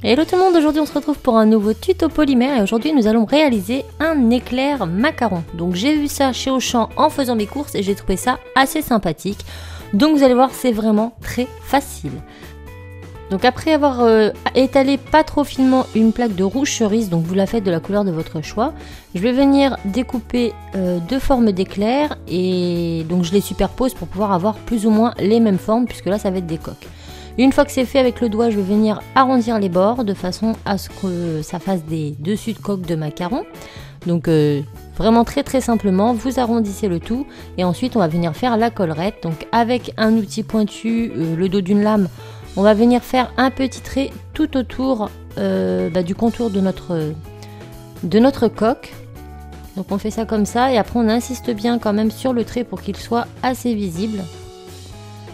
Hello tout le monde, aujourd'hui on se retrouve pour un nouveau tuto polymère et aujourd'hui nous allons réaliser un éclair macaron. Donc j'ai vu ça chez Auchan en faisant mes courses et j'ai trouvé ça assez sympathique. Donc vous allez voir, c'est vraiment très facile. Donc après avoir étalé pas trop finement une plaque de rouge cerise, donc vous la faites de la couleur de votre choix, je vais venir découper deux formes d'éclairs et donc je les superpose pour pouvoir avoir plus ou moins les mêmes formes puisque là ça va être des coques. Une fois que c'est fait avec le doigt, je vais venir arrondir les bords de façon à ce que ça fasse des dessus de coque de macaron. Donc vraiment très simplement, vous arrondissez le tout et ensuite on va venir faire la collerette. Donc avec un outil pointu, le dos d'une lame, on va venir faire un petit trait tout autour du contour de notre coque. Donc on fait ça comme ça et après on insiste bien quand même sur le trait pour qu'il soit assez visible.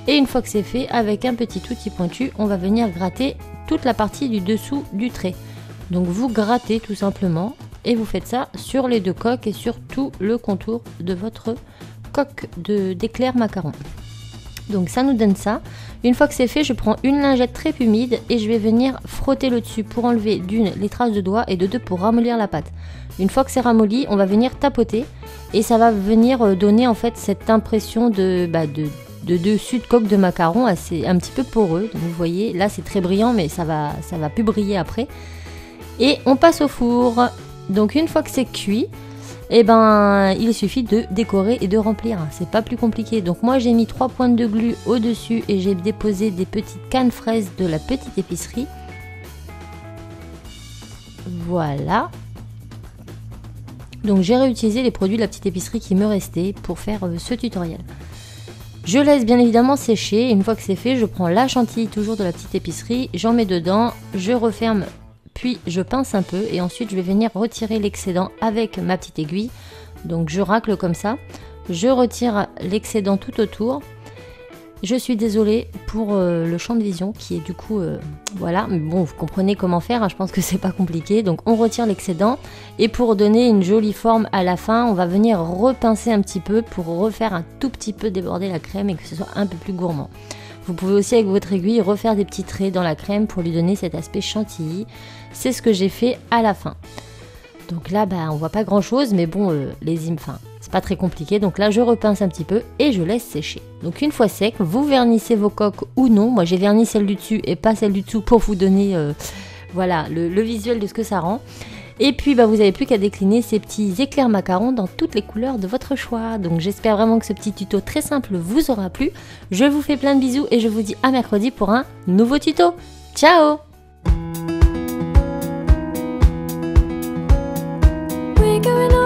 Et une fois que c'est fait, avec un petit outil pointu, on va venir gratter toute la partie du dessous du trait. Donc vous grattez tout simplement et vous faites ça sur les deux coques et sur tout le contour de votre coque d'éclair macaron. Donc ça nous donne ça. Une fois que c'est fait, je prends une lingette très humide et je vais venir frotter le dessus pour enlever d'une les traces de doigts et de deux pour ramollir la pâte. Une fois que c'est ramolli, on va venir tapoter et ça va venir donner en fait cette impression de dessus de coque de macaron assez un petit peu poreux. Donc vous voyez, là c'est très brillant mais ça va plus briller après. Et on passe au four. Donc une fois que c'est cuit, il suffit de décorer et de remplir, c'est pas plus compliqué. Donc moi j'ai mis 3 pointes de glu au dessus et j'ai déposé des petites cannes fraises de la petite épicerie. Voilà. Donc j'ai réutilisé les produits de la petite épicerie qui me restaient pour faire ce tutoriel. Je laisse bien évidemment sécher, et une fois que c'est fait, je prends la chantilly toujours de la petite épicerie, j'en mets dedans, je referme, puis je pince un peu et ensuite je vais venir retirer l'excédent avec ma petite aiguille. Donc je racle comme ça, je retire l'excédent tout autour. Je suis désolée pour le champ de vision qui est du coup, voilà, mais bon vous comprenez comment faire, hein, je pense que c'est pas compliqué. Donc on retire l'excédent et pour donner une jolie forme à la fin, on va venir repincer un petit peu pour refaire un tout petit peu déborder la crème et que ce soit un peu plus gourmand. Vous pouvez aussi avec votre aiguille refaire des petits traits dans la crème pour lui donner cet aspect chantilly. C'est ce que j'ai fait à la fin. Donc là on voit pas grand chose mais bon c'est pas très compliqué. Donc là je repince un petit peu et je laisse sécher. Donc une fois sec, vous vernissez vos coques ou non. Moi j'ai verni celle du dessus et pas celle du dessous pour vous donner voilà le visuel de ce que ça rend. Et puis vous n'avez plus qu'à décliner ces petits éclairs macarons dans toutes les couleurs de votre choix. Donc j'espère vraiment que ce petit tuto très simple vous aura plu. Je vous fais plein de bisous et je vous dis à mercredi pour un nouveau tuto. Ciao! Going on.